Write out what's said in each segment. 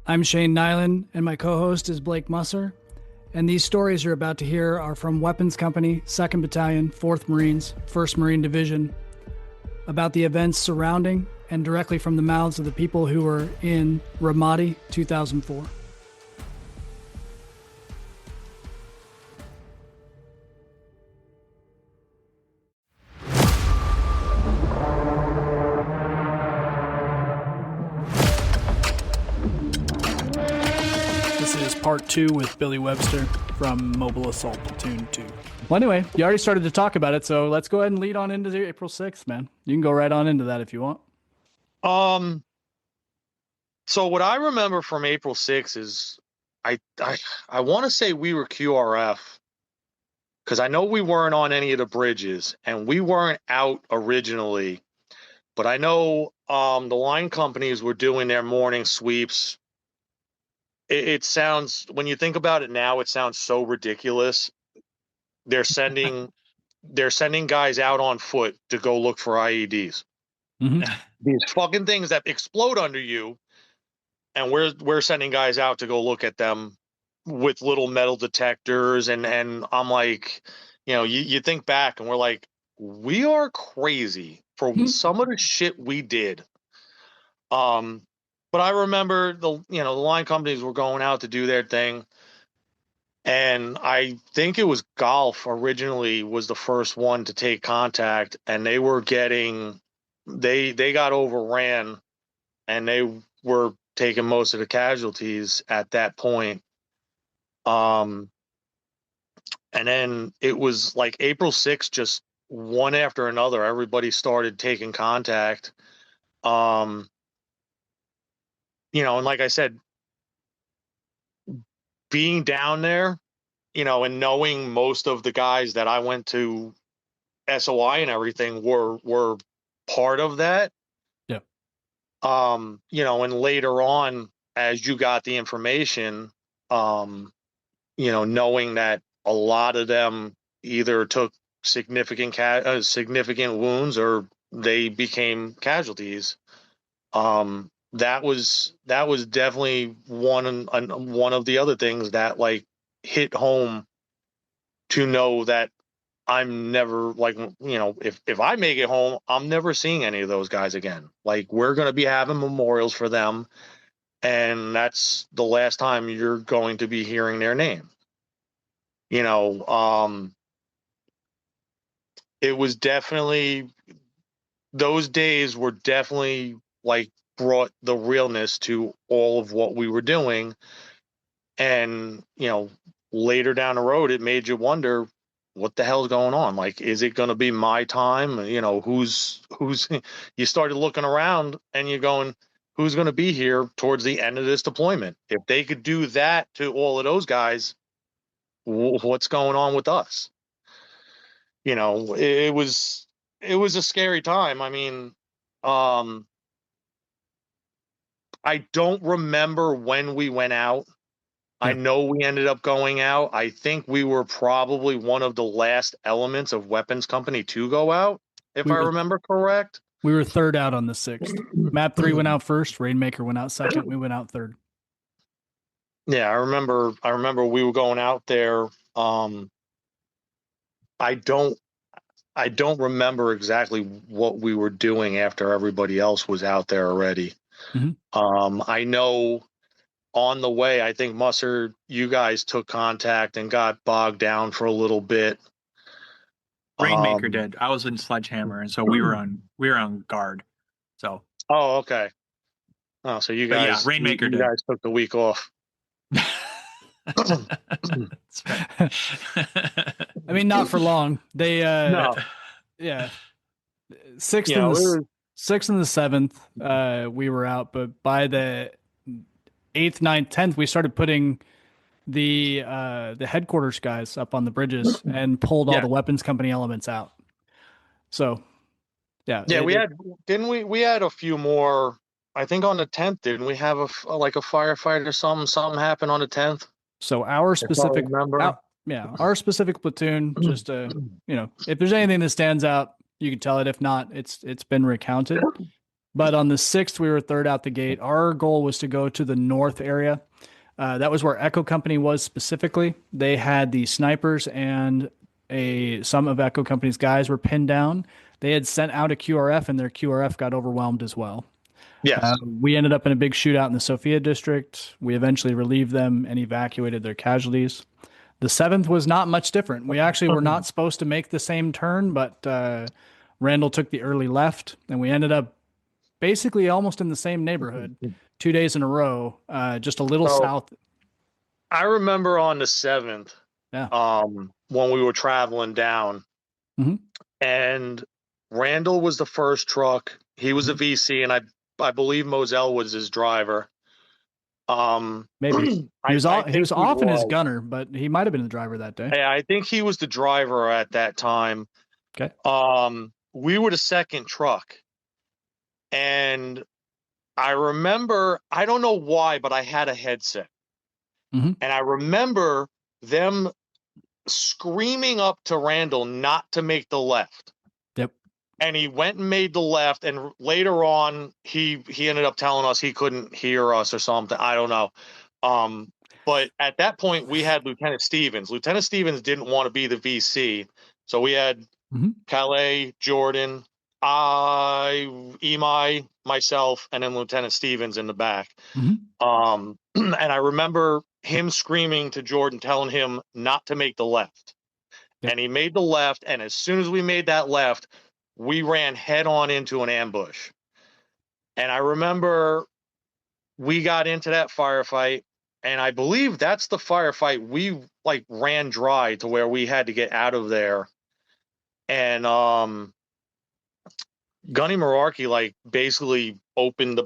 I'm Shane Nyland, and my co host is Blake Musser. And these stories you're about to hear are from Weapons Company, 2nd Battalion, 4th Marines, 1st Marine Division, about the events surrounding and directly from the mouths of the people who were in Ramadi 2004. This is part 2 with Billy Webster from Mobile Assault Platoon 2. Well, anyway, you already started to talk about it, so let's go ahead and lead on into the April 6th, man. You can go right on into that if you want. So what I remember from April 6th is I want to say we were QRF because I know we weren't on any of the bridges and we weren't out originally, but I know the line companies were doing their morning sweeps. It sounds, when you think about it now, it sounds so ridiculous. They're sending guys out on foot to go look for IEDs. Mm-hmm. These fucking things that explode under you, and we're sending guys out to go look at them with little metal detectors, and I'm like, you think back and we're like, we are crazy for some of the shit we did. But I remember the line companies were going out to do their thing. And I think it was Golf originally was the first one to take contact, and they got overran, and they were taking most of the casualties at that point. And then it was like April 6th, just one after another, everybody started taking contact. And like I said, being down there, and knowing most of the guys that I went to SOI and everything were part of that. Yeah. And later on, as you got the information, knowing that a lot of them either took significant wounds or they became casualties. That was definitely one of the other things that like hit home, to know that I'm never, like, if I make it home, I'm never seeing any of those guys again. Like, we're going to be having memorials for them, and that's the last time you're going to be hearing their name. It was definitely, those days were definitely like brought the realness to all of what we were doing. And, later down the road, it made you wonder, what the hell's going on? Like, is it going to be my time? Who's you started looking around and you're going, who's going to be here towards the end of this deployment? If they could do that to all of those guys, what's going on with us? It was a scary time. I mean, I don't remember when we went out. I know we ended up going out. I think we were probably one of the last elements of Weapons Company to go out, if I remember correct. We were third out on the 6th. Map 3 went out first. Rainmaker went out second. We went out third. Yeah, I remember we were going out there. I don't remember exactly what we were doing after everybody else was out there already. Mm-hmm. I know on the way, I think, Musser, you guys took contact and got bogged down for a little bit. Rainmaker did. I was in Sledgehammer, and so we were on guard. So. Oh, okay. Oh, so you guys, Rainmaker you guys took the week off. That's right. I mean, not for long. They, no. Yeah, 6th and the 6th and the 7th, we were out, but by the 8th, 9th, 10th, we started putting the headquarters guys up on the bridges and pulled all the Weapons Company elements out. So, yeah. Yeah, we had a few more, I think, on the 10th, didn't we have a firefighter or something happened on the 10th? So our specific, our specific platoon, just if there's anything that stands out, you can tell it. If not, it's been recounted. But on the 6th, we were third out the gate. Our goal was to go to the north area. That was where Echo Company was specifically. They had the snipers and some of Echo Company's guys were pinned down. They had sent out a QRF and their QRF got overwhelmed as well. Yes. We ended up in a big shootout in the Sophia district. We eventually relieved them and evacuated their casualties. The 7th was not much different. We actually were not supposed to make the same turn, but Randall took the early left, and we ended up basically almost in the same neighborhood 2 days in a row, just a little south. I remember on the 7th, when we were traveling down, and Randall was the first truck. He was a VC, and I believe Moselle was his driver. Maybe he was often his gunner, but he might have been the driver that day. Yeah, I think he was the driver at that time. Okay. We were the second truck, and I remember, I don't know why, but I had a headset, and I remember them screaming up to Randall not to make the left. Yep. And he went and made the left, and later on he ended up telling us he couldn't hear us or something. I don't know. But at that point we had Lieutenant Stevens. Lieutenant Stevens didn't want to be the VC, so we had Calais, Jordan, Emai, myself, and then Lieutenant Stevens in the back. And I remember him screaming to Jordan, telling him not to make the left. Yep. And he made the left, and as soon as we made that left, we ran head on into an ambush. And I remember we got into that firefight, and I believe that's the firefight we like ran dry to where we had to get out of there. And Gunny Merarkey like basically opened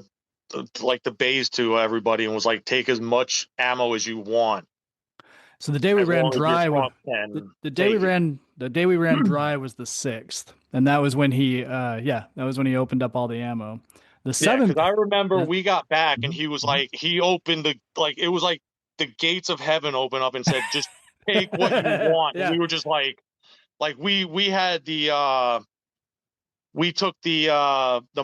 the bays to everybody and was like, take as much ammo as you want. So the day we ran dry, the day we ran dry was the 6th, and that was when he opened up all the ammo. The 7th, because I remember we got back and he was like, he opened it was like the gates of heaven opened up and said, just take what you want. And we were just like we had we took the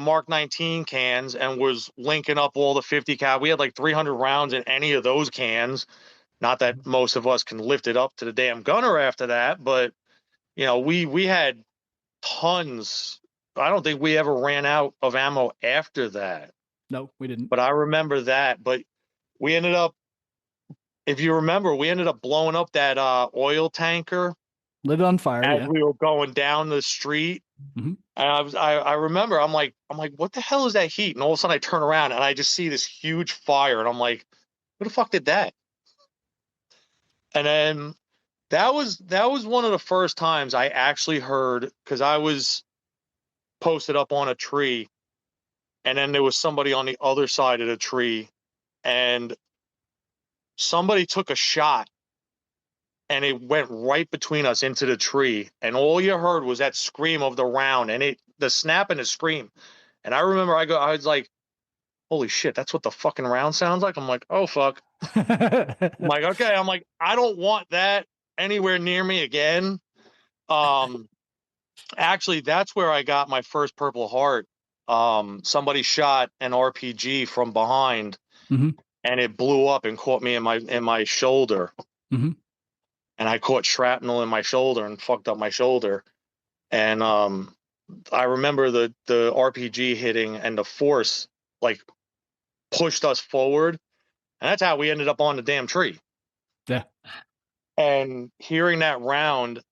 Mark 19 cans and was linking up all the 50 cal. We had like 300 rounds in any of those cans. Not that most of us can lift it up to the damn gunner after that, but you know, we had tons. I don't think we ever ran out of ammo after that. No, we didn't. But I remember that. But we ended up, if you remember, we ended up blowing up that oil tanker. Lit it on fire as we were going down the street. And I remember, I'm like, what the hell is that heat? And all of a sudden I turn around and I just see this huge fire, and I'm like, who the fuck did that? And then that was one of the first times I actually heard, because I was posted up on a tree, and then there was somebody on the other side of the tree, and somebody took a shot, and it went right between us into the tree, and all you heard was that scream of the round, and the snap and the scream. And I remember I was like, holy shit, that's what the fucking round sounds like? I'm like, oh fuck. I'm like, okay. I'm like, I don't want that anywhere near me again. Actually, that's where I got my first Purple Heart. Somebody shot an RPG from behind, and it blew up and caught me in my shoulder. And I caught shrapnel in my shoulder and fucked up my shoulder. And I remember the RPG hitting, and the force like pushed us forward, and that's how we ended up on the damn tree. Yeah. And hearing that round,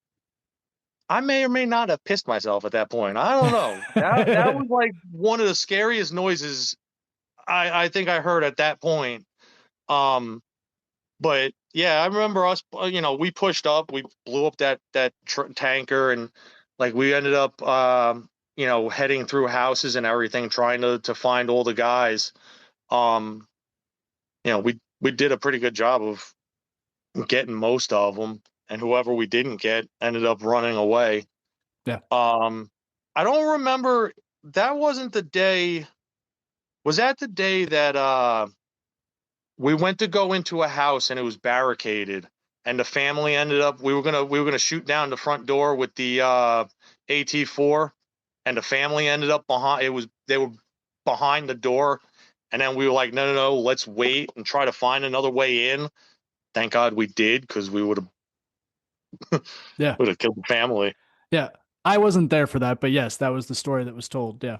I may or may not have pissed myself at that point. I don't know. That was like one of the scariest noises I think I heard at that point. But yeah, I remember us, we pushed up, we blew up that tanker, and like we ended up, heading through houses and everything, trying to find all the guys. We did a pretty good job of getting most of them, and whoever we didn't get ended up running away. Yeah. I don't remember. That wasn't the day. Was that the day that we went to go into a house and it was barricaded, and the family ended up, we were gonna shoot down the front door with the AT4, and the family ended up behind. They were behind the door. And then we were like, no, let's wait and try to find another way in. Thank God we did, because we would have killed the family. Yeah. I wasn't there for that, but yes, that was the story that was told. Yeah.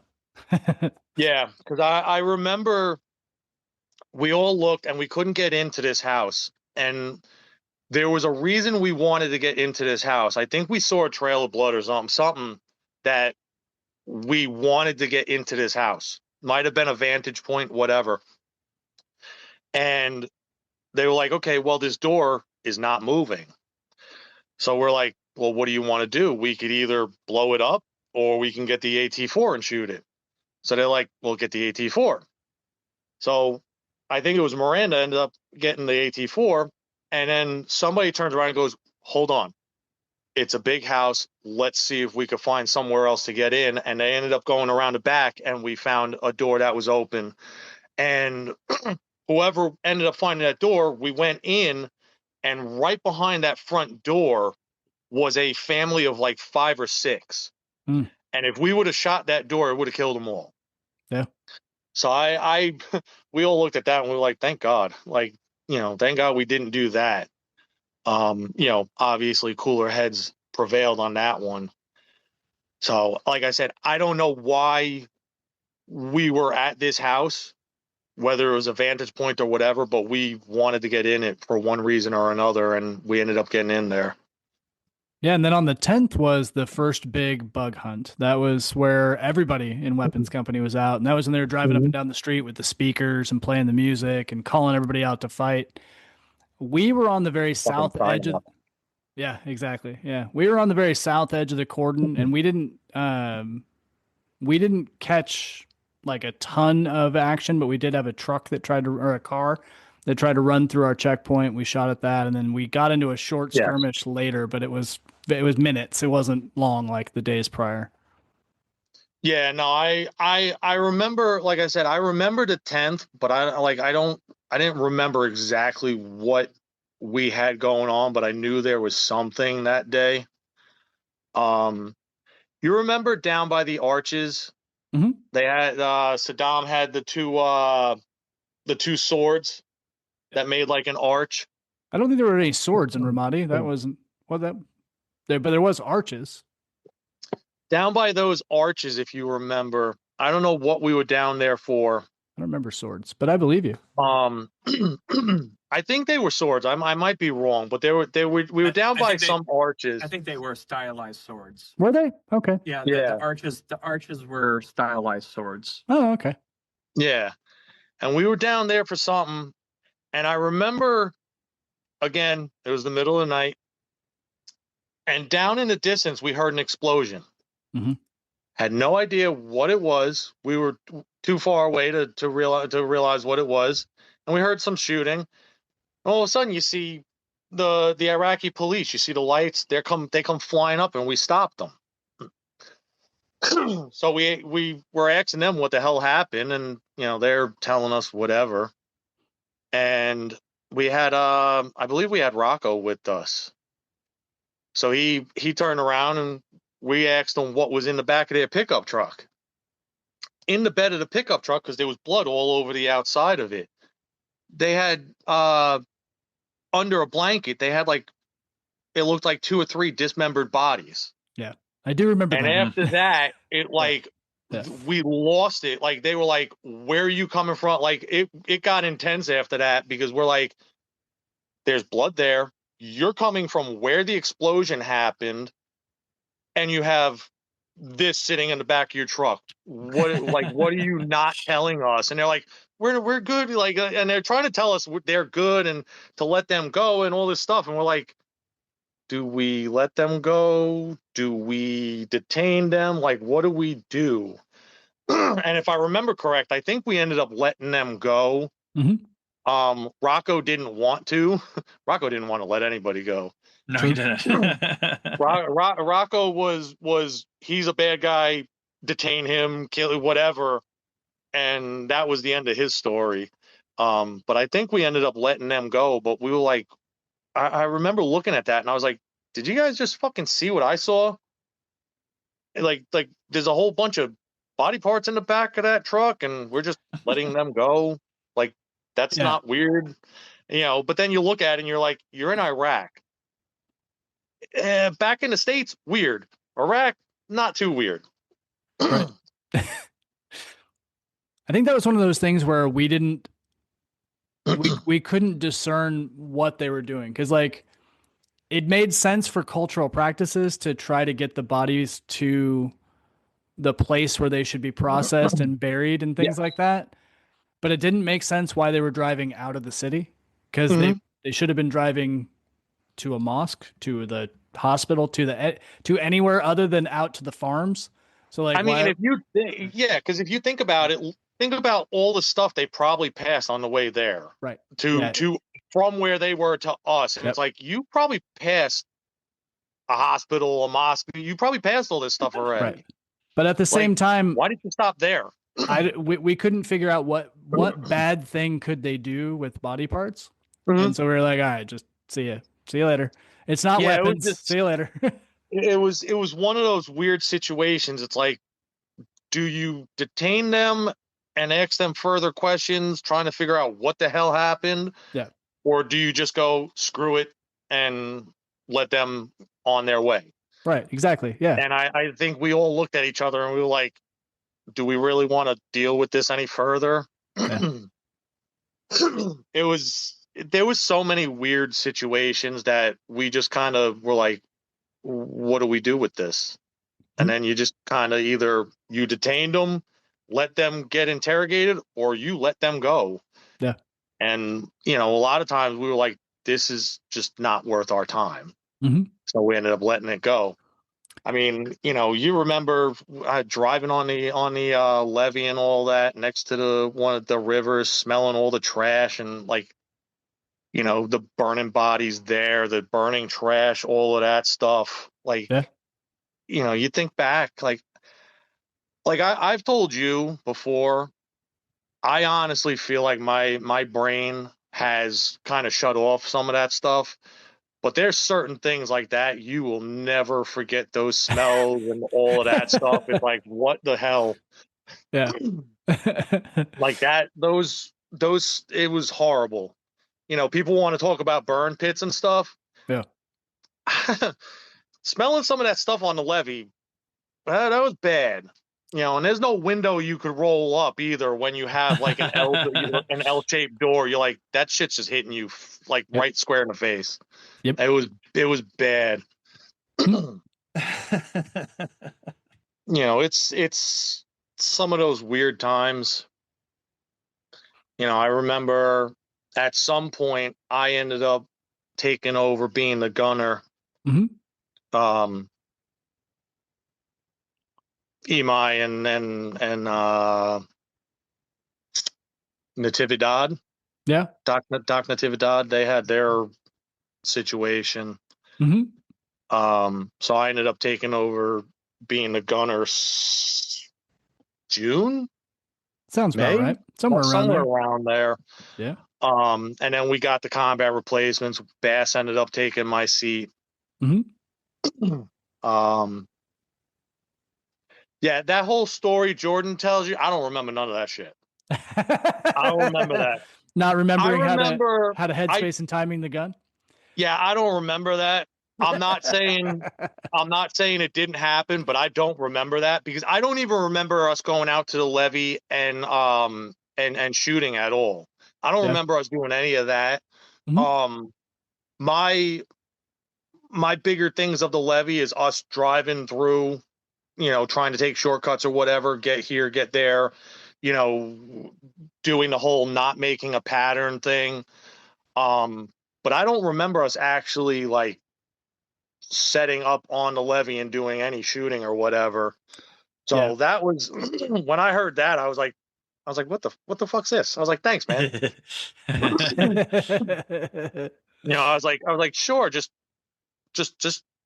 Yeah, because I remember we all looked and we couldn't get into this house. And there was a reason we wanted to get into this house. I think we saw a trail of blood or something that we wanted to get into this house. Might have been a vantage point, whatever. And they were like, okay, well, this door is not moving. So we're like, well, what do you want to do? We could either blow it up or we can get the AT4 and shoot it. So they're like, we'll get the AT4. So I think it was Miranda ended up getting the AT4. And then somebody turns around and goes, hold on. It's a big house. Let's see if we could find somewhere else to get in. And they ended up going around the back, and we found a door that was open. And whoever ended up finding that door, we went in, and right behind that front door was a family of like 5 or 6. Mm. And if we would have shot that door, it would have killed them all. Yeah. So we all looked at that and we were like, thank God. Like, thank God we didn't do that. Obviously cooler heads prevailed on that one. So, like I said, I don't know why we were at this house, whether it was a vantage point or whatever, but we wanted to get in it for one reason or another, and we ended up getting in there. Yeah, and then on the 10th was the first big bug hunt. That was where everybody in Weapons Company was out, and that was when they were driving up and down the street with the speakers and playing the music and calling everybody out to fight. We were on the very south edge of, yeah, exactly. Yeah. We were on the very south edge of the cordon, and we didn't catch like a ton of action, but we did have a truck that tried to, or a car that tried to run through our checkpoint. We shot at that, and then we got into a short skirmish later, but it was minutes. It wasn't long like the days prior. Yeah, no, I remember, like I said, I remember the 10th, but I didn't remember exactly what we had going on, but I knew there was something that day. You remember down by the arches? Mm-hmm. They had Saddam had the two swords that made like an arch. I don't think there were any swords in Ramadi. That wasn't there, but there was arches. Down by those arches, if you remember. I don't know what we were down there for. I don't remember swords, but I believe you. I think they were swords. I might be wrong, but we were down by some arches. I think they were stylized swords. Were they? Okay. Yeah, the arches were stylized swords. Oh, okay. Yeah. And we were down there for something, and I remember, again, it was the middle of the night, and down in the distance we heard an explosion. Mm-hmm. Had no idea what it was. We were too far away to realize what it was, and we heard some shooting. And all of a sudden, you see the Iraqi police. You see the lights. They come flying up, and we stopped them. So we were asking them what the hell happened, and they're telling us whatever. And we had I believe we had Rocco with us. So he turned around and we asked him what was in the back of their pickup truck. In the bed of the pickup truck, because there was blood all over the outside of it, they had under a blanket, they had it looked like 2 or 3 dismembered bodies. Yeah, I do remember and that. And after that, it we lost it. Like, they were like, where are you coming from? Like, it got intense after that, because we're like, there's blood there. You're coming from where the explosion happened, and you have this sitting in the back of your truck. What are you not telling us? And they're like, we're good. Like, and they're trying to tell us they're good and to let them go and all this stuff. And we're like, do we let them go? Do we detain them? Like, what do we do? And if I remember correct, I think we ended up letting them go. Mm-hmm. Rocco didn't want to. Rocco didn't want to let anybody go. No, he didn't. Rocco was he's a bad guy. Detain him, kill whatever, and that was the end of his story. But I think we ended up letting them go. But we were like, I remember looking at that, and I was like, did you guys just fucking see what I saw? Like there's a whole bunch of body parts in the back of that truck and we're just letting them go. Like, that's not weird, but then you look at it and you're like, you're in Iraq. Back in the States, weird. Iraq, not too weird. Right. I think that was one of those things where we couldn't discern what they were doing. Cause like it made sense for cultural practices to try to get the bodies to the place where they should be processed and buried and things like that. But it didn't make sense why they were driving out of the city, because they should have been driving to a mosque, to the hospital, to anywhere other than out to the farms. So like, because if you think about it, think about all the stuff they probably passed on the way there, right? To from where they were to us, and it's like you probably passed a hospital, a mosque. You probably passed all this stuff already, right? But at the same time, why did you stop there? we couldn't figure out what bad thing could they do with body parts, and so we were like, all right, just see you later. It's not weapons. See you later. It was one of those weird situations. It's like, do you detain them and ask them further questions, trying to figure out what the hell happened? Yeah. Or do you just go screw it and let them on their way? Right. Exactly. Yeah. And I think we all looked at each other and we were like, do we really want to deal with this any further? Yeah. There was so many weird situations that we just kind of were like, what do we do with this? And then you just kind of either you detained them, let them get interrogated, or you let them go. Yeah. And, a lot of times we were like, this is just not worth our time. So we ended up letting it go. I mean, you remember driving on the levee and all that next to one of the rivers, smelling all the trash and like, the burning bodies there, the burning trash, all of that stuff. Like, you think back, like I've told you before, I honestly feel like my brain has kind of shut off some of that stuff. But there's certain things like that you will never forget, those smells and all of that stuff. It's like, what the hell? Yeah. Like that, those, it was horrible. People want to talk about burn pits and stuff. Yeah. Smelling some of that stuff on the levee, that was bad. And there's no window you could roll up either when you have like an L-shaped door. You're like, that shit's just hitting you like right square in the face. Yep. It was bad. It's some of those weird times. I remember at some point I ended up taking over being the gunner. Imai and Natividad. Yeah. Doc Natividad, they had their situation. So I ended up taking over being the gunner June. Sounds May? about right. Somewhere around there. Yeah. And then we got the combat replacements. Bass ended up taking my seat. Yeah, that whole story Jordan tells you, I don't remember none of that shit. I don't remember that. Not remembering how to headspace and timing the gun. Yeah, I don't remember that. I'm not saying it didn't happen, but I don't remember that because I don't even remember us going out to the levee and shooting at all. I don't remember us doing any of that. My bigger things of the levee is us driving through, trying to take shortcuts or whatever, get here, get there, doing the whole not making a pattern thing. But I don't remember us actually like setting up on the levee and doing any shooting or whatever. So that was when I heard that, I was like, what the fuck's this? I was like, thanks, man. I was like, sure, just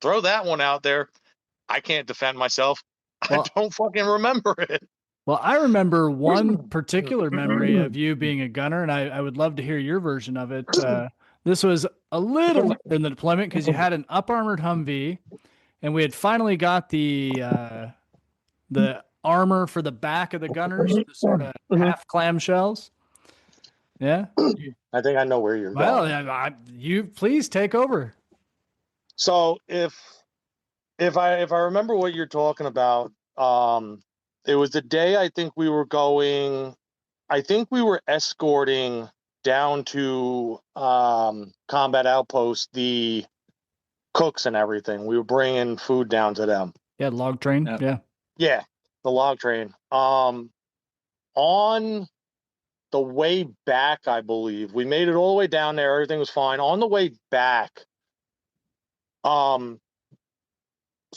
throw that one out there. I can't defend myself. Well, I don't fucking remember it. Well, I remember one particular memory of you being a gunner, and I would love to hear your version of it. This was a little later in the deployment because you had an up-armored Humvee, and we had finally got the armor for the back of the gunners, the sort of half clamshells. Yeah. I think I know where you're Well, going. you please take over. So if I remember what you're talking about, it was the day I think we were going. I think we were escorting down to combat outpost the cooks and everything. We were bringing food down to them. Yeah, log train. Yeah, the log train. On the way back, I believe we made it all the way down there. Everything was fine. On the way back, so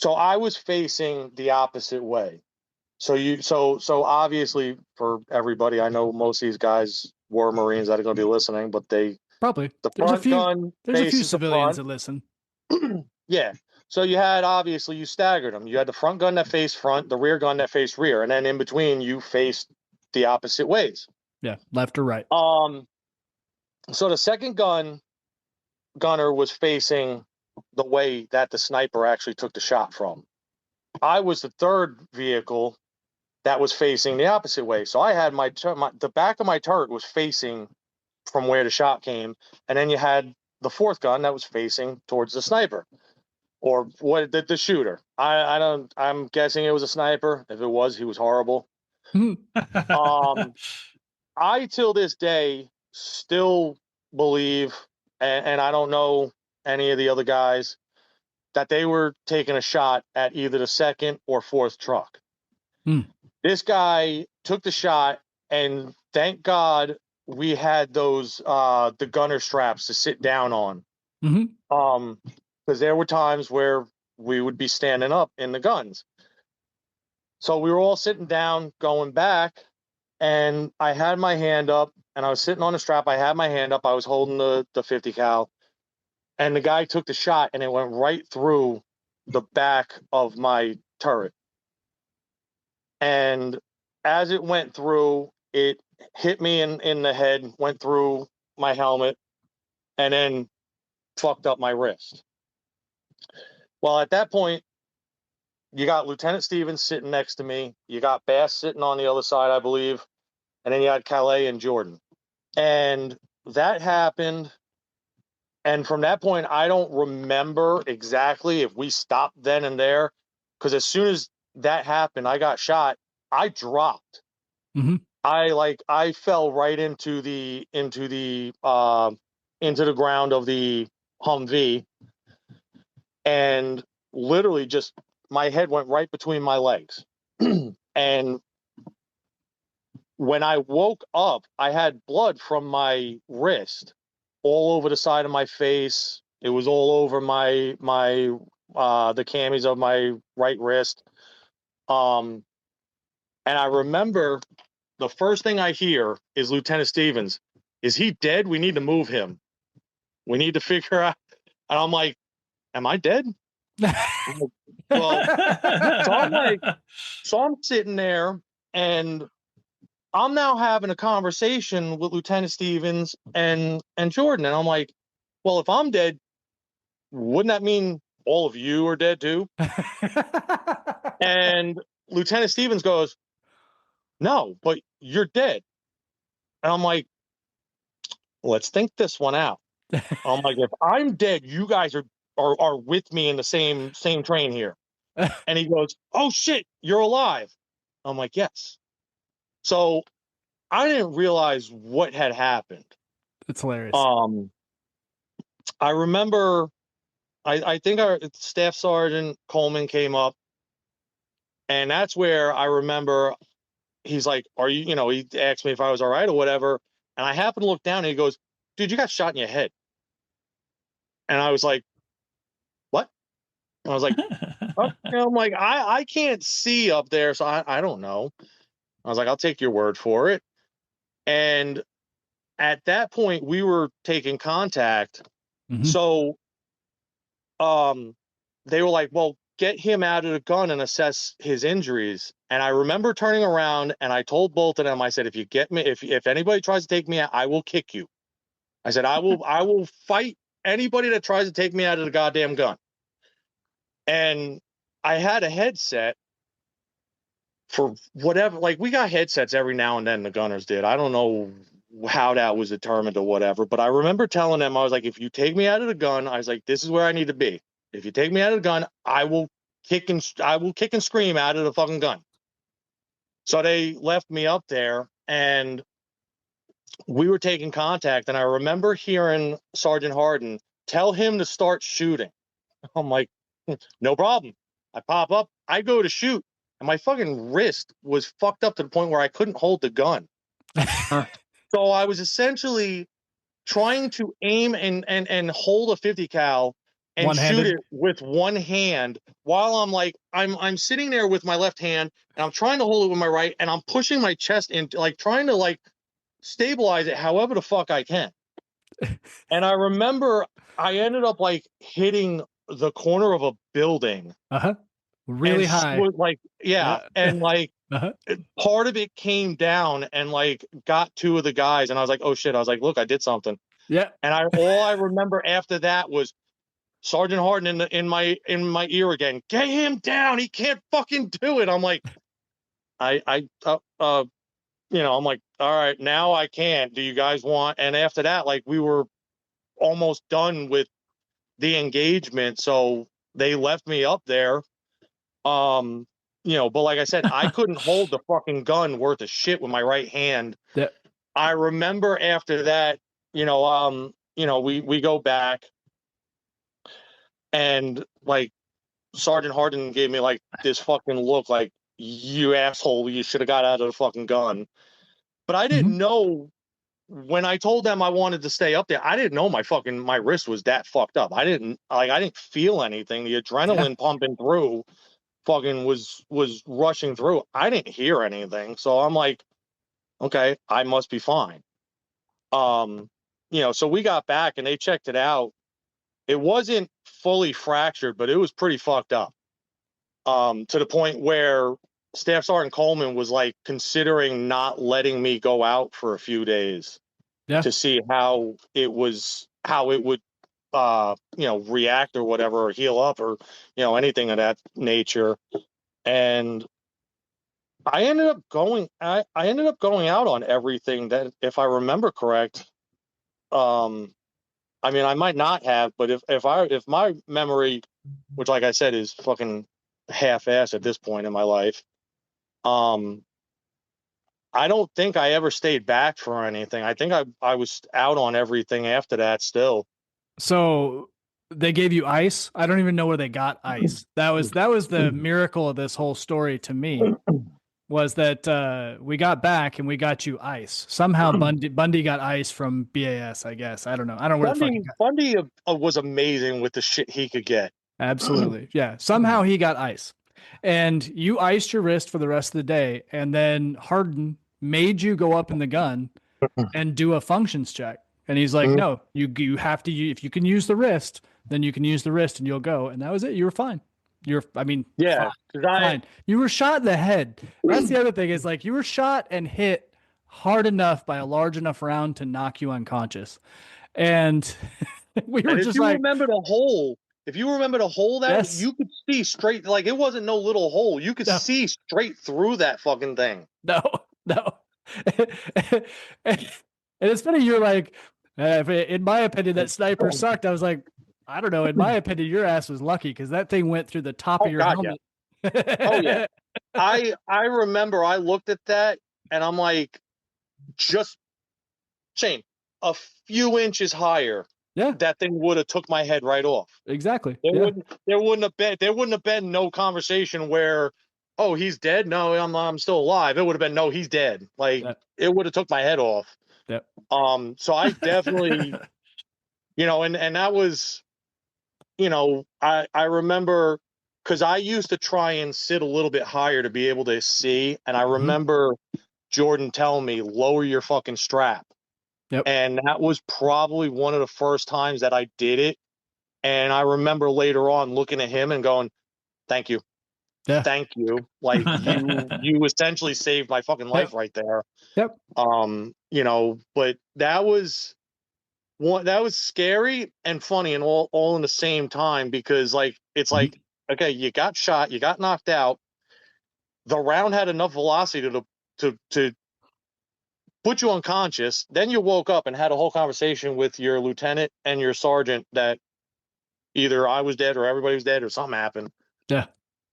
I was facing the opposite way. So obviously for everybody, I know most of these guys were Marines that are going to be listening, but the front gun there's a few faces the civilians front. that listen. Yeah. So you staggered them. You had the front gun that faced front, the rear gun that faced rear, and then in between you faced the opposite ways. Yeah, left or right. So the second gunner was facing the way that the sniper actually took the shot from. I was the third vehicle that was facing the opposite way. So I had the back of my turret was facing from where the shot came, and then you had the fourth gun that was facing towards the sniper, or what the shooter. I'm guessing it was a sniper. If it was, he was horrible. I till this day still believe, and I don't know any of the other guys, that they were taking a shot at either the second or fourth truck. This guy took the shot, and thank God we had those the gunner straps to sit down on. Because there were times where we would be standing up in the guns. So we were all sitting down, going back, and I had my hand up, and I was sitting on the strap. I had my hand up. I was holding the 50 cal, and the guy took the shot, and it went right through the back of my turret. And as it went through, it hit me in the head, went through my helmet, and then fucked up my wrist. Well, at that point, you got Lieutenant Stevens sitting next to me. You got Bass sitting on the other side, I believe. And then you had Calais and Jordan. And that happened. And from that point, I don't remember exactly if we stopped then and there. Because as soon as that happened, I got shot. I dropped. I fell right into the ground of the Humvee, and literally just my head went right between my legs. And when I woke up, I had blood from my wrist all over the side of my face. It was all over the camis of my right wrist. And I remember the first thing I hear is Lieutenant Stevens. Is he dead? We need to move him. We need to figure out. And I'm like, am I dead? Well, so I'm sitting there, and I'm now having a conversation with Lieutenant Stevens and Jordan. And I'm like, well, if I'm dead, wouldn't that mean all of you are dead too? And Lieutenant Stevens goes, no, but you're dead. And I'm like, let's think this one out. I'm like, if I'm dead, you guys are with me in the same train here. And he goes, oh shit, you're alive. I'm like, yes. So I didn't realize what had happened. It's hilarious. I remember, I think our Staff Sergeant Coleman came up, and that's where I remember he's like, are you, he asked me if I was all right or whatever. And I happened to look down, and he goes, dude, you got shot in your head. And I was like, what? And I was like, oh, I'm like, I can't see up there, so I don't know. I was like, I'll take your word for it. And at that point, we were taking contact. So they were like, well, get him out of the gun and assess his injuries. And I remember turning around, and I told both of them, I said, if you get me, if anybody tries to take me out, I will kick you. I said, I will fight anybody that tries to take me out of the goddamn gun. And I had a headset for whatever, like, we got headsets every now and then, the gunners did. I don't know how that was determined or whatever, but I remember telling them, I was like, if you take me out of the gun, I was like, this is where I need to be. If you take me out of the gun, I will kick and scream out of the fucking gun. So they left me up there, and we were taking contact, and I remember hearing Sergeant Harden tell him to start shooting. I'm like, no problem. I pop up, I go to shoot, and my fucking wrist was fucked up to the point where I couldn't hold the gun. So I was essentially trying to aim and hold a 50 cal and shoot it with one hand while I'm sitting there with my left hand, and I'm trying to hold it with my right, and I'm pushing my chest in, like, trying to, like, stabilize it however the fuck I can. And I remember I ended up, like, hitting the corner of a building. Really high. Like, yeah. And, like, part of it came down and, like, got two of the guys, and I was like, oh shit. I was like, look, I did something. Yeah. And all I remember after that was Sergeant Harden in my ear again. Get him down. He can't fucking do it. I'm like, I'm like, all right, now I can. Do you guys want? And after that, like, we were almost done with the engagement, so they left me up there. But like I said, I couldn't hold the fucking gun worth of shit with my right hand. Yeah. I remember after that, we go back, and, like, Sergeant Harden gave me, like, this fucking look like, you asshole, you should have got out of the fucking gun. But I didn't know, when I told them I wanted to stay up there, I didn't know my wrist was that fucked up. I didn't feel anything. The adrenaline pumping through fucking was rushing through. I didn't hear anything. So I'm like, okay, I must be fine. So we got back and they checked it out. It wasn't fully fractured, but it was pretty fucked up. To the point where Staff Sergeant Coleman was, like, considering not letting me go out for a few days to see how it would react or whatever, or heal up, or anything of that nature. And I ended up going out on everything, that, if I remember correct. I mean, I might not have, but if my memory, which, like I said, is fucking half-assed at this point in my life, I don't think I ever stayed back for anything. I think I was out on everything after that still. So they gave you ice? I don't even know where they got ice. That was the miracle of this whole story to me, was that we got back and we got you ice. Somehow Bundy got ice from BAS, I guess. I don't know. I don't know where the fuck he got. Bundy was amazing with the shit he could get. Absolutely. Yeah. Somehow he got ice. And you iced your wrist for the rest of the day, and then Harden made you go up in the gun and do a functions check. And he's like, no, you have to, if you can use the wrist, then you can use the wrist and you'll go. And that was it. You were fine. Fine. You were shot in the head. That's the other thing, is, like, you were shot and hit hard enough by a large enough round to knock you unconscious. And we were just like, if you remember the hole that you could see straight, like, it wasn't no little hole. You could see straight through that fucking thing. No. And it's funny, you're like, in my opinion, that sniper sucked. I was like, I don't know. In my opinion, your ass was lucky, because that thing went through the top of your helmet. Yeah. Oh yeah. I remember I looked at that and I'm like, just Shane, a few inches higher. Yeah, that thing would have took my head right off. Exactly. There wouldn't have been no conversation where, oh, he's dead. No, I'm still alive. It would have been, no, he's dead. Like, it would have took my head off. Yep. So I definitely, and that was, I remember, because I used to try and sit a little bit higher to be able to see, and I remember Jordan telling me, lower your fucking strap. Yep. And that was probably one of the first times that I did it. And I remember later on looking at him and going, thank you. Yeah. Thank you. Like, you essentially saved my fucking life right there. Yep. But that was scary and funny, and all in the same time, because, like, it's like, okay, you got shot, you got knocked out, the round had enough velocity to put you unconscious. Then you woke up and had a whole conversation with your lieutenant and your sergeant that either I was dead or everybody was dead or something happened. Yeah.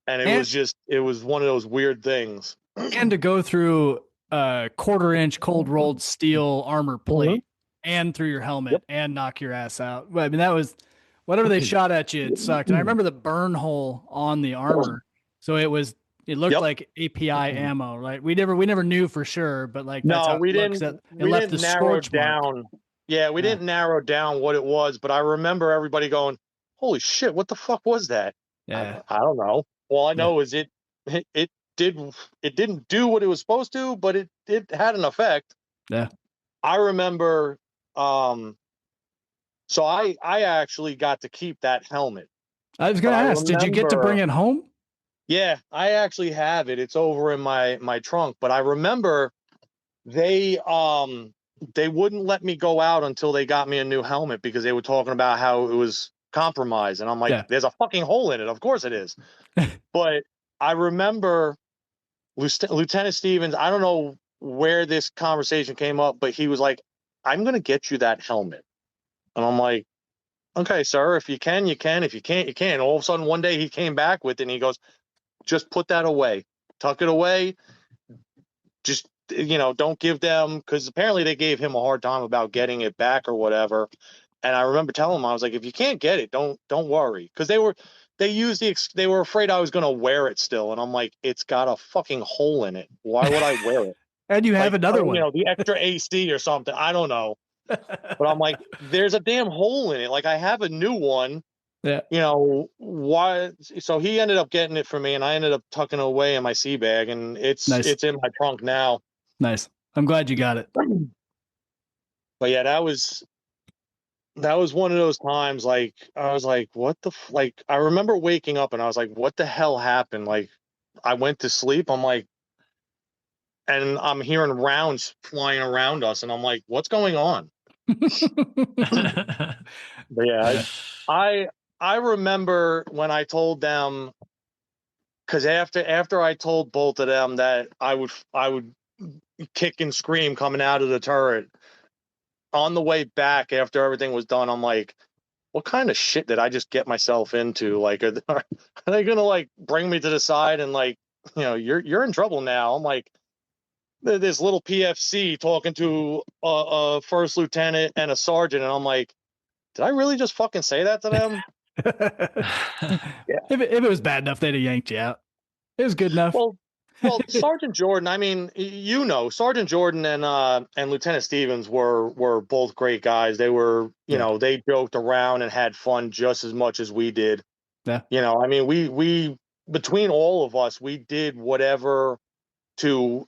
And it was one of those weird things. And to go through a 1/4-inch cold rolled steel armor plate and through your helmet and knock your ass out. I mean, that was whatever they shot at you, it sucked. And I remember the burn hole on the armor. So it looked like API ammo, right? We never knew for sure, but like that's how we it looks. didn't It left the narrow scorch mark. down. Yeah, we didn't narrow down what it was, but I remember everybody going, "Holy shit, what the fuck was that?" Yeah. I don't know. All I know is it didn't do what it was supposed to, but it had an effect. Yeah. I remember so I actually got to keep that helmet. I was going to ask, did you get to bring it home? Yeah, I actually have it. It's over in my trunk, but I remember they wouldn't let me go out until they got me a new helmet because they were talking about how it was compromised, and I'm like, there's a fucking hole in it. Of course it is. But I remember Lieutenant Stevens, I don't know where this conversation came up, but he was like, I'm going to get you that helmet. And I'm like, okay, sir, if you can, you can. If you can't, you can't. All of a sudden, one day he came back with it and he goes, just put that away. Tuck it away. Just, don't give them, because apparently they gave him a hard time about getting it back or whatever. And I remember telling him, I was like, if you can't get it, don't worry. Because they were afraid I was going to wear it still. And I'm like, it's got a fucking hole in it. Why would I wear it? And you have another one. The extra AC or something. I don't know. But I'm like, there's a damn hole in it. Like, I have a new one. Yeah. Why? So he ended up getting it for me, and I ended up tucking it away in my sea bag, and it's in my trunk now. Nice. I'm glad you got it. But yeah, that was one of those times. Like, I was like, what the like? I remember waking up, and I was like, what the hell happened? Like, I went to sleep. I'm like, and I'm hearing rounds flying around us, and I'm like, what's going on? But yeah, I remember when I told them, because after I told both of them that I would kick and scream coming out of the turret, on the way back after everything was done, I'm like, what kind of shit did I just get myself into? Like, are they gonna like bring me to the side and like, you're in trouble now? I'm like, this little PFC talking to a first lieutenant and a sergeant, and I'm like, did I really just fucking say that to them? Yeah. If it was bad enough, they'd have yanked you out. It was good enough. Well, Sergeant Jordan, I mean, Sergeant Jordan and Lieutenant Stevens were both great guys. They were, they joked around and had fun just as much as we did. Yeah. I mean, we between all of us, we did whatever to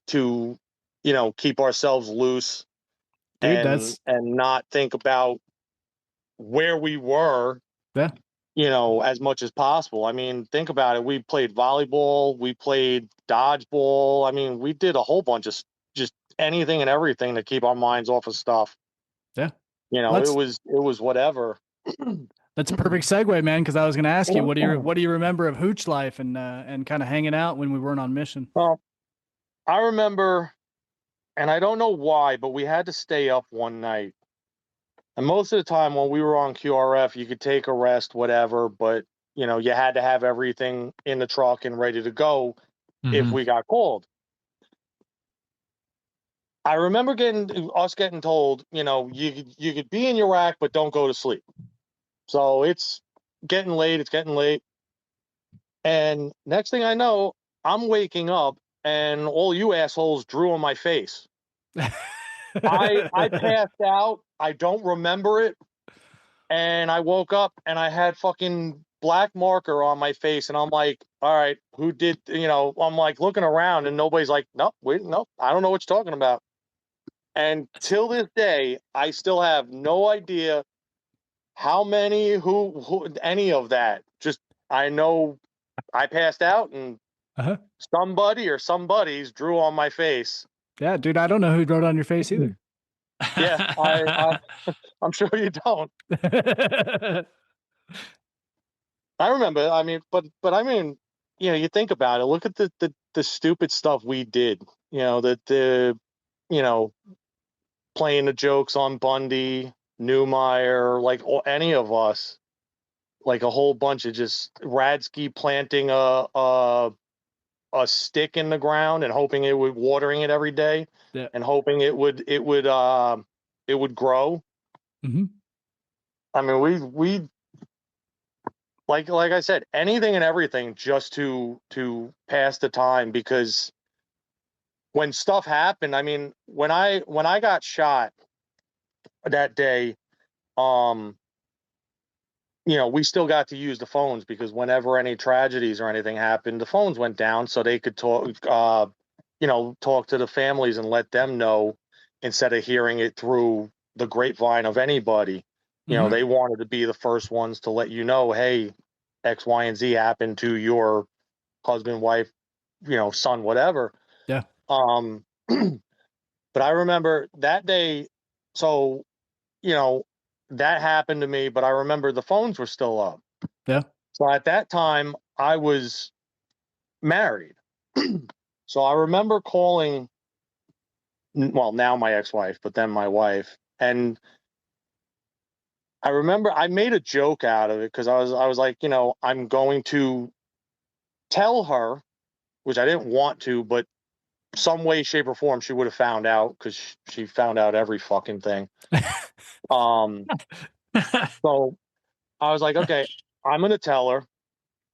keep ourselves loose. Dude, and not think about where we were. Yeah. As much as possible. I mean, think about it. We played volleyball, we played dodgeball. I mean, we did a whole bunch of just anything and everything to keep our minds off of stuff. Yeah. It was whatever. That's a perfect segue, man, because I was going to ask you, what do you remember of Hooch life and kind of hanging out when we weren't on mission? Well, I remember, and I don't know why, but we had to stay up one night. And most of the time when we were on QRF, you could take a rest, whatever, but, you had to have everything in the truck and ready to go if we got called. I remember getting told, you could be in your rack, but don't go to sleep. So it's getting late. And next thing I know, I'm waking up and all you assholes drew on my face. I passed out. I don't remember it. And I woke up and I had fucking black marker on my face. And I'm like, all right, who did, I'm like looking around and nobody's like, no, I don't know what you're talking about. And till this day, I still have no idea how many, who any of that. Just, I know I passed out and somebody or somebody's drew on my face. Yeah, dude, I don't know who wrote on your face either. Yeah, I'm sure you don't. I remember. I mean, but I mean, you think about it, look at the stupid stuff we did, you know, playing the jokes on Bundy, Newmeyer, like any of us, like a whole bunch of just Radsky planting a stick in the ground and hoping it would watering it every day and hoping it would grow. Mm-hmm. I mean, we like I said, anything and everything just to pass the time, because when stuff happened, I mean, when I got shot that day, we still got to use the phones, because whenever any tragedies or anything happened, the phones went down so they could talk to the families and let them know, instead of hearing it through the grapevine of anybody. Mm-hmm. They wanted to be the first ones to let you know, hey, X, Y, and Z happened to your husband, wife, son, whatever. Yeah. But I remember that day. So, that happened to me, but I remember the phones were still up. Yeah. So at that time I was married. So I remember calling, well, now my ex-wife, but then my wife. And I remember I made a joke out of it, because I was like, I'm going to tell her, which I didn't want to, but some way, shape, or form she would have found out, because she found out every fucking thing. So I was like, okay, I'm going to tell her.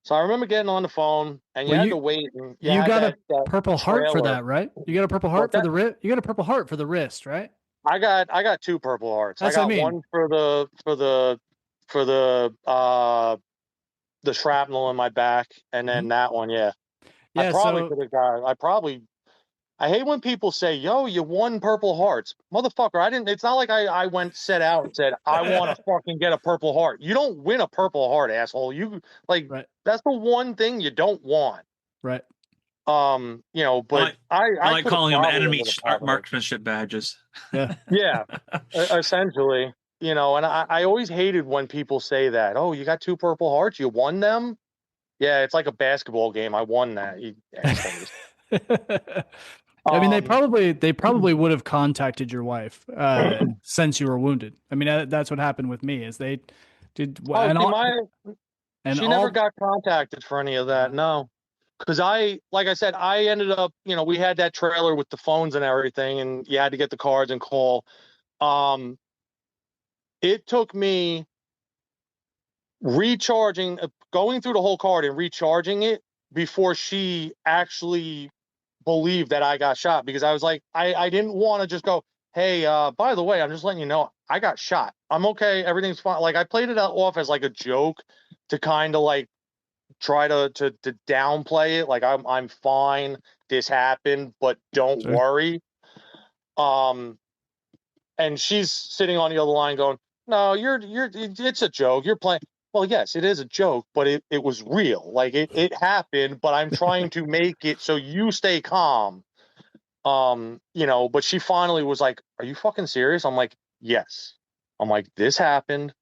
So I remember getting on the phone, and you had to wait. And you got that Purple Heart for that, right? You got a Purple Heart for the wrist. You got a Purple Heart for the wrist, right? I got 2 Purple Hearts. That's I got what I mean. one for the shrapnel in my back, and then that one, yeah. I probably could have got. I hate when people say, "Yo, you won Purple Hearts." Motherfucker, I didn't. It's not like I set out and said, "I want to fucking get a Purple Heart." You don't win a Purple Heart, asshole. You right. That's the one thing you don't want. Right. But I like calling them enemy marksmanship badges. Yeah. Yeah, essentially. And I always hated when people say that. Oh, you got 2 Purple Hearts, you won them? Yeah, it's like a basketball game. I won that. You assholes. I mean, they probably would have contacted your wife since you were wounded. I mean, that's what happened with me. Is they did she never got contacted for any of that. No, because like I said, I ended up, we had that trailer with the phones and everything, and you had to get the cards and call. It took me going through the whole card and recharging it before she actually believed that I got shot, because I was like, I didn't want to just go, hey, by the way, I'm just letting you know I got shot. I'm okay. Everything's fine. Like, I played it off as like a joke to kind of like try to downplay it. Like, I'm fine. This happened, but don't worry. And she's sitting on the other line going, no, it's a joke. You're playing. Well, yes, it is a joke, but it was real. Like, it happened, but I'm trying to make it so you stay calm. But she finally was like, are you fucking serious? I'm like, yes. I'm like, this happened.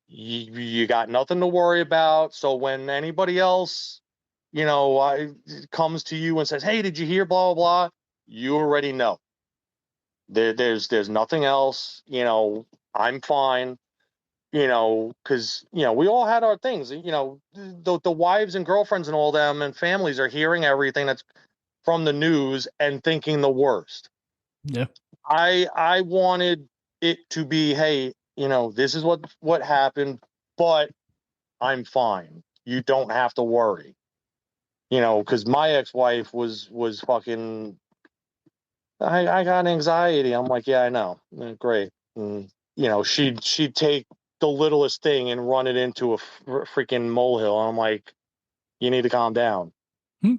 You got nothing to worry about. So when anybody else, comes to you and says, hey, did you hear blah, blah, blah? You already know. There's nothing else. I'm fine. Because we all had our things. The wives and girlfriends and all them and families are hearing everything that's from the news and thinking the worst. Yeah. I wanted it to be, hey, this is what happened, but I'm fine. You don't have to worry. Because my ex-wife was fucking. I got anxiety. I'm like, yeah, I know. Great. And, she'd take the littlest thing and run it into a freaking molehill. And I'm like, you need to calm down.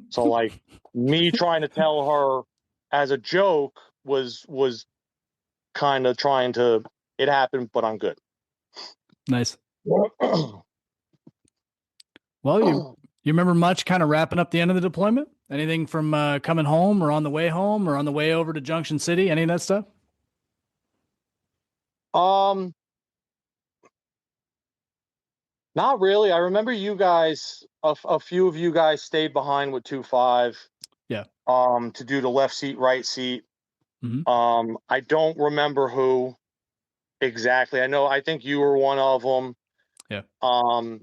So, like, me trying to tell her as a joke was kind of trying to, it happened, but I'm good. Nice. Well, you remember much kind of wrapping up the end of the deployment? Anything from coming home or on the way home or on the way over to Junction City? Any of that stuff? Not really. I remember you guys, a few of you guys stayed behind with 2-5. Yeah. To do the left seat, right seat. I don't remember who exactly. I think you were one of them. Yeah. I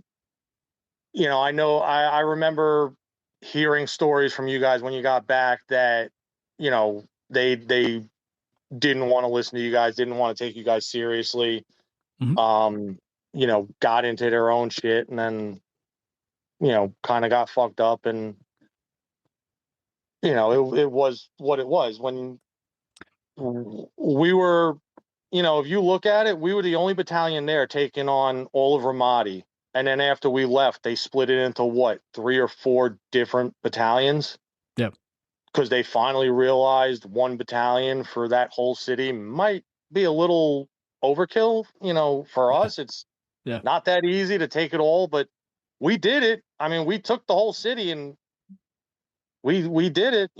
know I remember hearing stories from you guys when you got back that, they didn't want to listen to you guys, didn't want to take you guys seriously. Got into their own shit and then, kind of got fucked up and, it was what it was when we were, if you look at it, we were the only battalion there taking on all of Ramadi. And then after we left, they split it into what, 3 or 4 different battalions? Yep. Because they finally realized one battalion for that whole city might be a little overkill. For us, it's not that easy to take it all, but we did it. I mean, we took the whole city and we did it,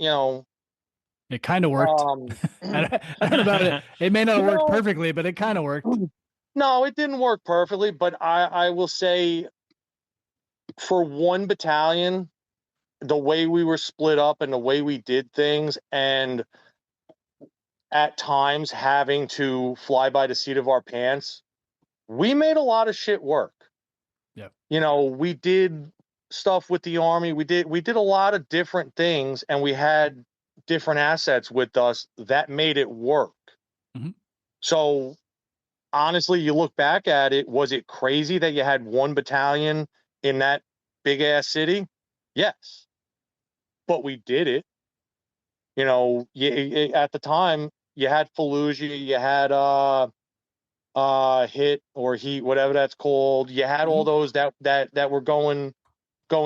It kind of worked. I don't know about it. It may not have worked perfectly, but it kind of worked. No, it didn't work perfectly, but I will say for one battalion, the way we were split up and the way we did things, and at times having to fly by the seat of our pants, we made a lot of shit work. Yeah. We did stuff with the Army. We did a lot of different things, and we had different assets with us that made it work. So honestly, you look back at it, was it crazy that you had one battalion in that big ass city? Yes. But we did it. At the time, you had Fallujah, you had Hit or Heat, whatever that's called. You had all those that were going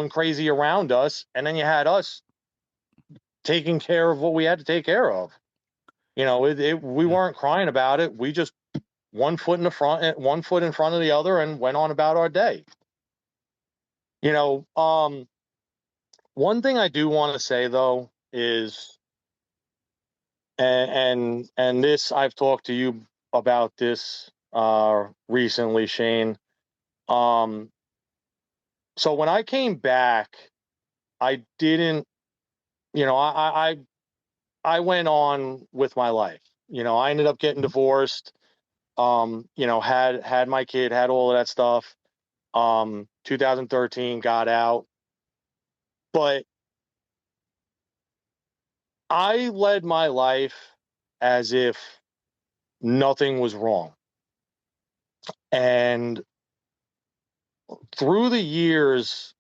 crazy around us, and then you had us taking care of what we had to take care of. We weren't crying about it. We just one foot in the front, one foot in front of the other, and went on about our day. One thing I do want to say though is, and this I've talked to you about this recently, Shane. So when I came back, I didn't, I went on with my life. I ended up getting divorced. Had my kid, had all of that stuff. 2013 got out, but I led my life as if nothing was wrong. And through the years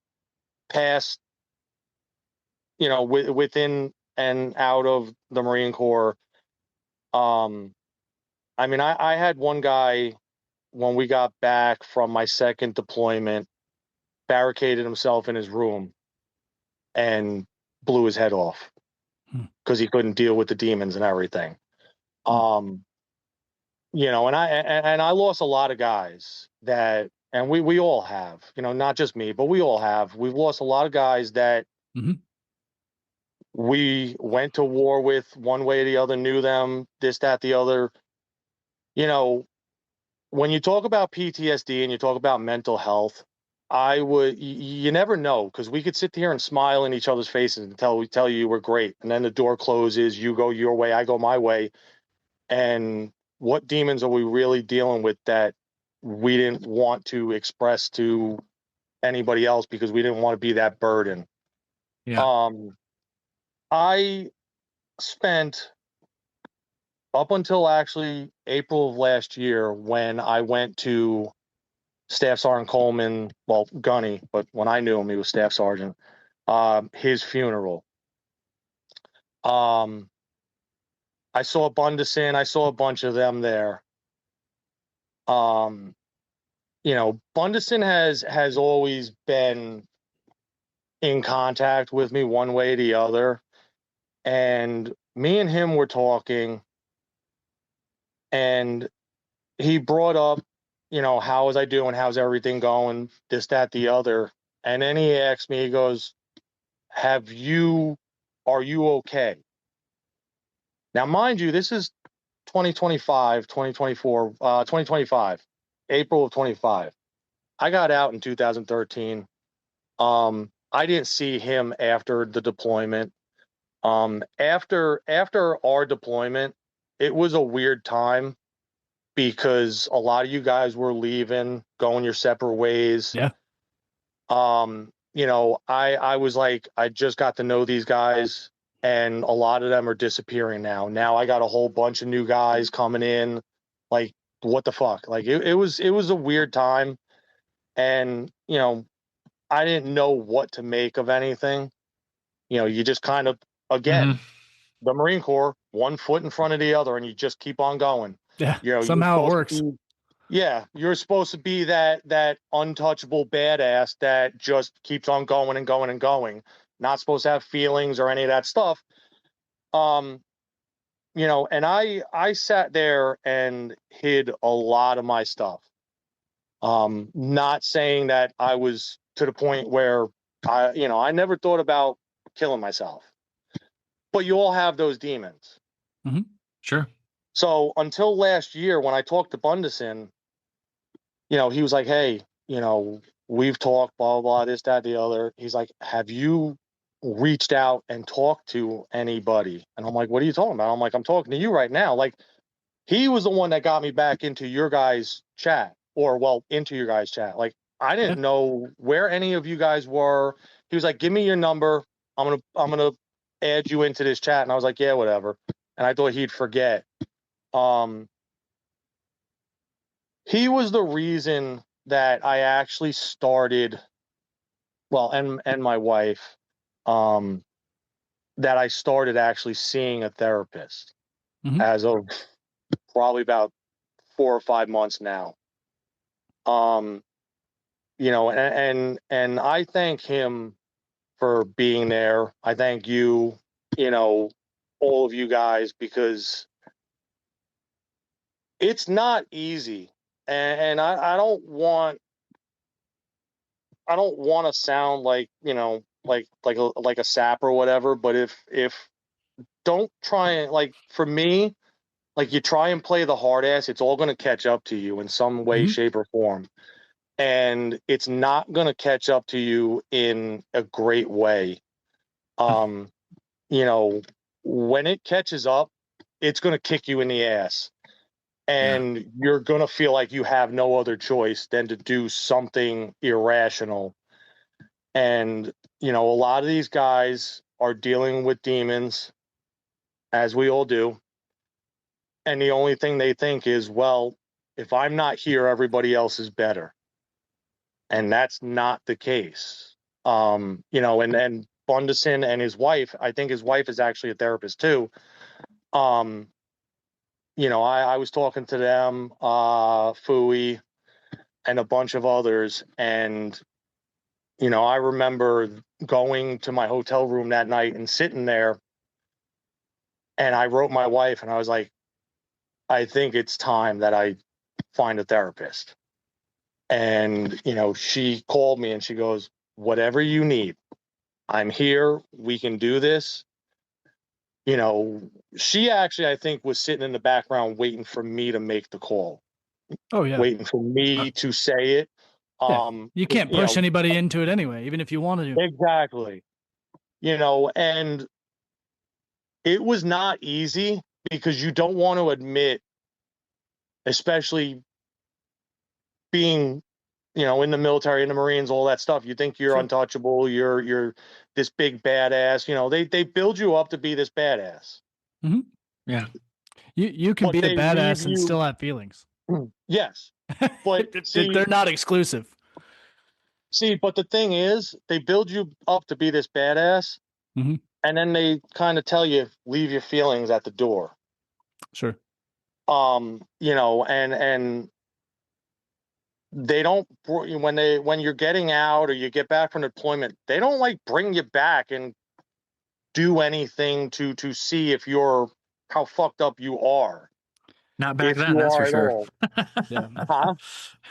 past, within and out of the Marine Corps, I had one guy when we got back from my second deployment barricaded himself in his room and blew his head off because he couldn't deal with the demons and everything. And I lost a lot of guys that, and we all have, not just me, but we all have. We've lost a lot of guys that we went to war with one way or the other, knew them, this, that, the other. When you talk about PTSD and you talk about mental health, you never know, because we could sit here and smile in each other's faces and tell you we're great. And then the door closes, you go your way, I go my way. And what demons are we really dealing with that we didn't want to express to anybody else because we didn't want to be that burden? Yeah. I spent up until actually April of last year when I went to Staff Sergeant Coleman, well, Gunny, but when I knew him, he was Staff Sergeant, his funeral. I saw Bunderson, I saw a bunch of them there. Bunderson has always been in contact with me one way or the other. And me and him were talking, and he brought up, how was I doing? How's everything going? This, that, the other. And then he asked me, he goes, are you okay? Now, mind you, this is 2025, 2024, 2025, April of 25. I got out in 2013. I didn't see him after the deployment. After our deployment, it was a weird time because a lot of you guys were leaving, going your separate ways. Yeah. I was like, I just got to know these guys, and a lot of them are disappearing now. Now I got a whole bunch of new guys coming in. Like, what the fuck? Like, it was a weird time, and I didn't know what to make of anything. You just kind of, again, the Marine Corps, one foot in front of the other, and you just keep on going. Yeah. You're Somehow it supposed works. to be, yeah, you're supposed to be that untouchable badass that just keeps on going and going and going. Not supposed to have feelings or any of that stuff. And I sat there and hid a lot of my stuff. Not saying that I was to the point where I never thought about killing myself. But you all have those demons. Mm-hmm. Sure. So until last year, when I talked to Bundesen, he was like, hey, we've talked, blah, blah, blah, this, that, the other. He's like, have you reached out and talked to anybody? And I'm like, what are you talking about? I'm like, I'm talking to you right now. Like, he was the one that got me back into your guys' chat, into your guys' chat. Like, I didn't know where any of you guys were. He was like, give me your number. I'm gonna add you into this chat. And I was like, yeah, whatever. And I thought he'd forget. He was the reason that I actually started, and my wife, that I started actually seeing a therapist as of probably about 4 or 5 months now. And I thank him for being there. I thank you, all of you guys, because it's not easy. And I don't want to sound like, like a sap or whatever, but if don't try and, like, for me, like, you try and play the hard ass, it's all going to catch up to you in some way, shape, or form. And it's not going to catch up to you in a great way. When it catches up, it's going to kick you in the ass. And you're going to feel like you have no other choice than to do something irrational. And, a lot of these guys are dealing with demons, as we all do. And the only thing they think is, well, if I'm not here, everybody else is better. And that's not the case. And Bundesen and his wife, I think his wife is actually a therapist too. I was talking to them, Fui, and a bunch of others. And, I remember going to my hotel room that night and sitting there. And I wrote my wife and I was like, I think it's time that I find a therapist. And, she called me and she goes, whatever you need, I'm here. We can do this. She actually, I think, was sitting in the background waiting for me to make the call. Oh, yeah. Waiting for me to say it. You can't push anybody into it anyway, even if you wanted to. Exactly. And it was not easy because you don't want to admit, especially being, in the military, in the Marines, all that stuff. You think you're untouchable. You're this big badass. They build you up to be this badass. Mm-hmm. Yeah. You can be a badass and still have feelings. Yes. But they're not exclusive. See, but the thing is, they build you up to be this badass, and then they kind of tell you, leave your feelings at the door. Sure. And they don't, when you're getting out or you get back from deployment, they don't like bring you back and do anything to see if how fucked up you are. Not back then, that's for sure. Yeah. Huh?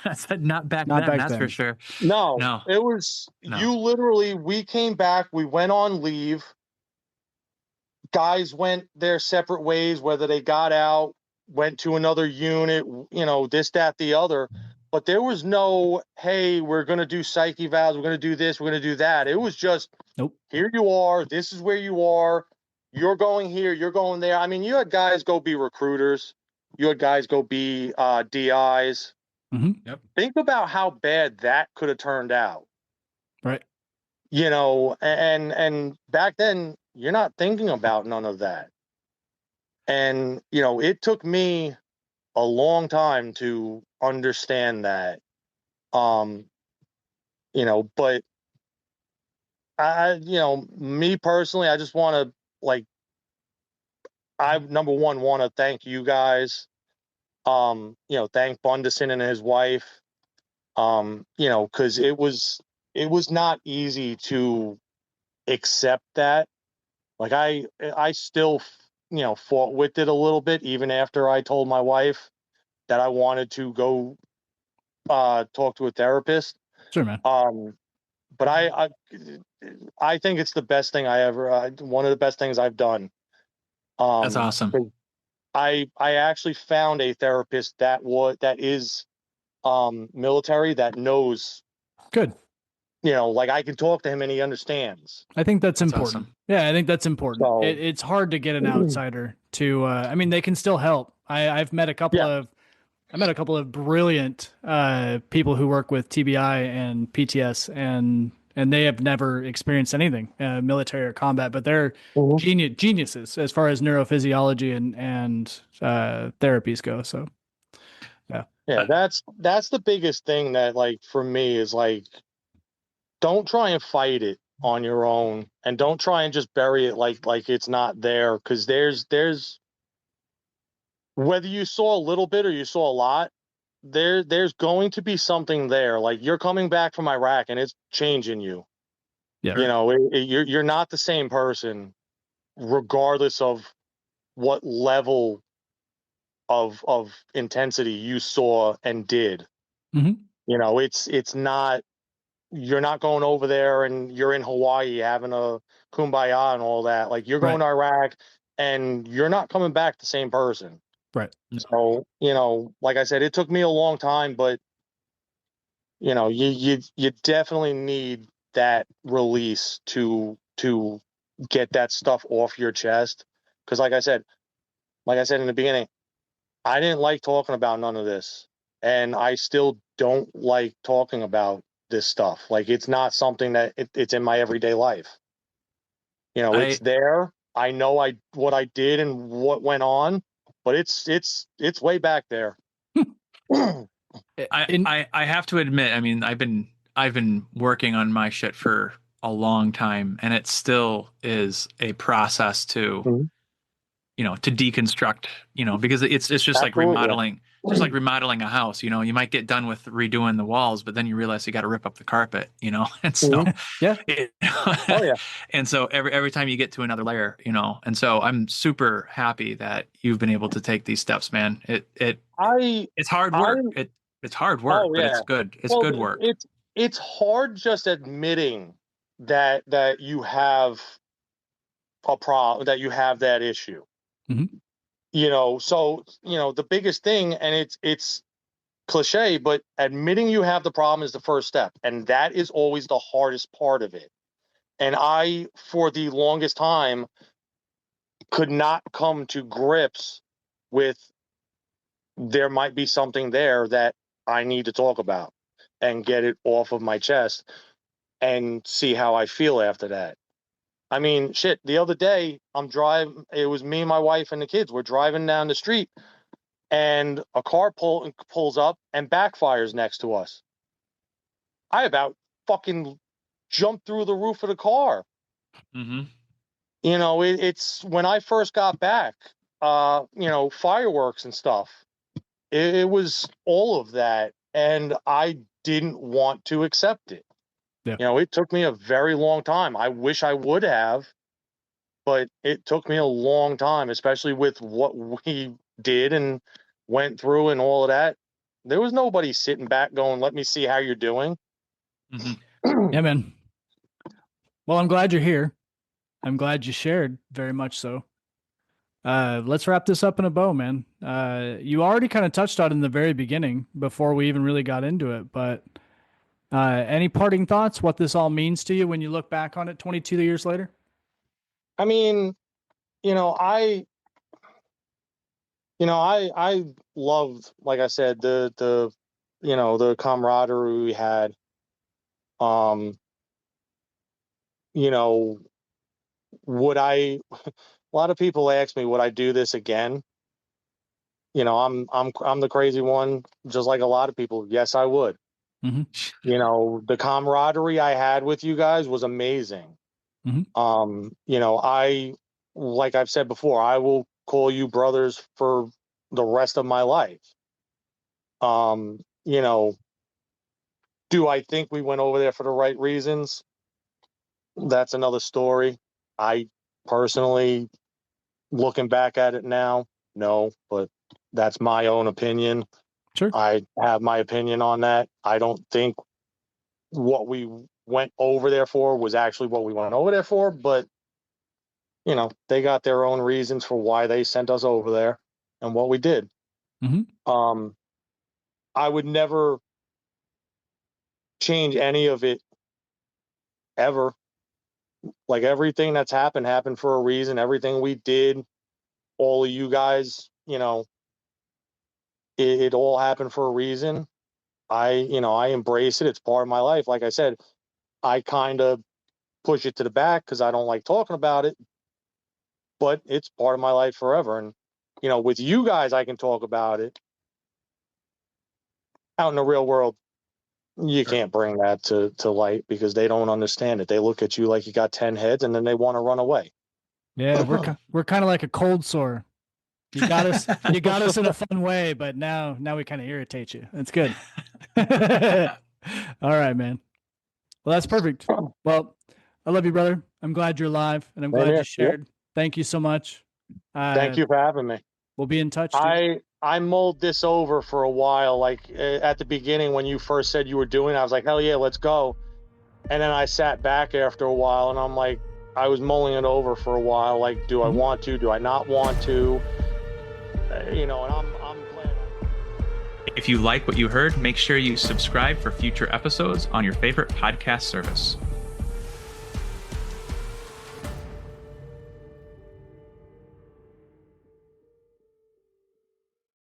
I said not back then, that's for sure. No. It was, you literally, we came back, we went on leave. Guys went their separate ways, whether they got out, went to another unit, this, that, the other. But there was no, hey, we're going to do psyche valves. We're going to do this. We're going to do that. It was just, nope. Here you are. This is where you are. You're going here. You're going there. I mean, you had guys go be recruiters. You had guys go be DIs. Mm-hmm. Yep. Think about how bad that could have turned out. Right. You know, and back then, you're not thinking about none of that. And, you know, it took me a long time to understand that. You know, but you know, me personally, I just want to like, I number one want to thank you guys. You know, thank Bundison and his wife. You know, because it was not easy to accept that. Like I still, you know, fought with it a little bit, even after I told my wife that I wanted to go talk to a therapist. Sure, man. But I think it's the best thing I ever, one of the best things I've done. That's awesome. I actually found a therapist that is military, that knows. Good. You know, like I can talk to him and he understands. I think that's important. Awesome. Yeah, I think that's important. So, It's hard to get an outsider to. I mean, they can still help. I've met a couple of. I met a couple of brilliant people who work with TBI and PTS, and they have never experienced anything military or combat, but they're geniuses as far as neurophysiology and therapies go. So, yeah, that's the biggest thing that, like, for me is like, don't try and fight it on your own, and don't try and just bury it like it's not there, because there's whether you saw a little bit or you saw a lot, there's going to be something there. Like, you're coming back from Iraq and it's changing you. yeah, You know, you're not the same person, regardless of what level of intensity you saw and did. Mm-hmm. You know, it's not, you're not going over there and you're in Hawaii having a kumbaya and all that. Like, you're going to Iraq and you're not coming back the same person. Right. So, you know, like I said, it took me a long time, but you know, you definitely need that release to get that stuff off your chest. Because like I said in the beginning, I didn't like talking about none of this, and I still don't like talking about this stuff. Like, it's not something that it's in my everyday life. You know, it's there. I know what I did and what went on, but it's way back there. I have to admit, I mean, I've been working on my shit for a long time, and it still is a process to, you know, to deconstruct, you know, because it's just like remodeling, just like remodeling a house. You know, you might get done with redoing the walls, but then you realize you got to rip up the carpet, you know, and so Oh yeah. And so every time you get to another layer, you know, and so I'm super happy that you've been able to take these steps, man. It's hard work. It's hard work, but it's good. It's good work. It's hard just admitting that you have a problem, that you have that issue. Mm-hmm. You know, so, you know, the biggest thing, and it's cliche, but admitting you have the problem is the first step, and that is always the hardest part of it. And I, for the longest time, could not come to grips with, there might be something there that I need to talk about and get it off of my chest and see how I feel after that. I mean, shit, the other day it was me, my wife, and the kids. We're driving down the street and a car pulls up and backfires next to us. I about fucking jumped through the roof of the car. Mm-hmm. You know, it's when I first got back, you know, fireworks and stuff. It was all of that, and I didn't want to accept it. Yeah. You know, it took me a very long time. I wish I would have, but it took me a long time, especially with what we did and went through and all of that. There was nobody sitting back going, let me see how you're doing. Mm-hmm. Yeah, man. Well, I'm glad you're here. I'm glad you shared, very much so. let's wrap this up in a bow, man. You already kind of touched on it in the very beginning before we even really got into it, but any parting thoughts, what this all means to you when you look back on it 22 years later? I mean, I loved, like I said, the camaraderie we had. Would I, a lot of people ask me, would I do this again? I'm the crazy one, just like a lot of people. Yes, I would. Mm-hmm. The camaraderie I had with you guys was amazing. Mm-hmm. Like I've said before, I will call you brothers for the rest of my life. Do I think we went over there for the right reasons? That's another story. I personally, looking back at it now, no, but that's my own opinion. Sure. I have my opinion on that. I don't think what we went over there for was actually what we went over there for, but they got their own reasons for why they sent us over there and what we did. Mm-hmm. I would never change any of it ever. Like, everything that's happened for a reason. Everything we did, all of you guys, it all happened for a reason. I embrace it. It's part of my life. Like I said, I kind of push it to the back because I don't like talking about it, but it's part of my life forever. And, with you guys, I can talk about it. Out in the real world, you can't bring that to light because they don't understand it. They look at you like you got 10 heads and then they want to run away. Yeah, we're kind of like a cold sore. You got us in a fun way, but now we kind of irritate you. That's good. All right, man. Well, that's perfect. Well, I love you, brother. I'm glad you're alive, and I'm glad you shared. Yep. Thank you so much. Thank you for having me. We'll be in touch. Dude. I mulled this over for a while. Like, at the beginning when you first said you were doing it, I was like, hell yeah, let's go. And then I sat back after a while, and I'm like, I was mulling it over for a while. Like, do I want to? Do I not want to? And I'm glad. If you like what you heard, make sure you subscribe for future episodes on your favorite podcast service.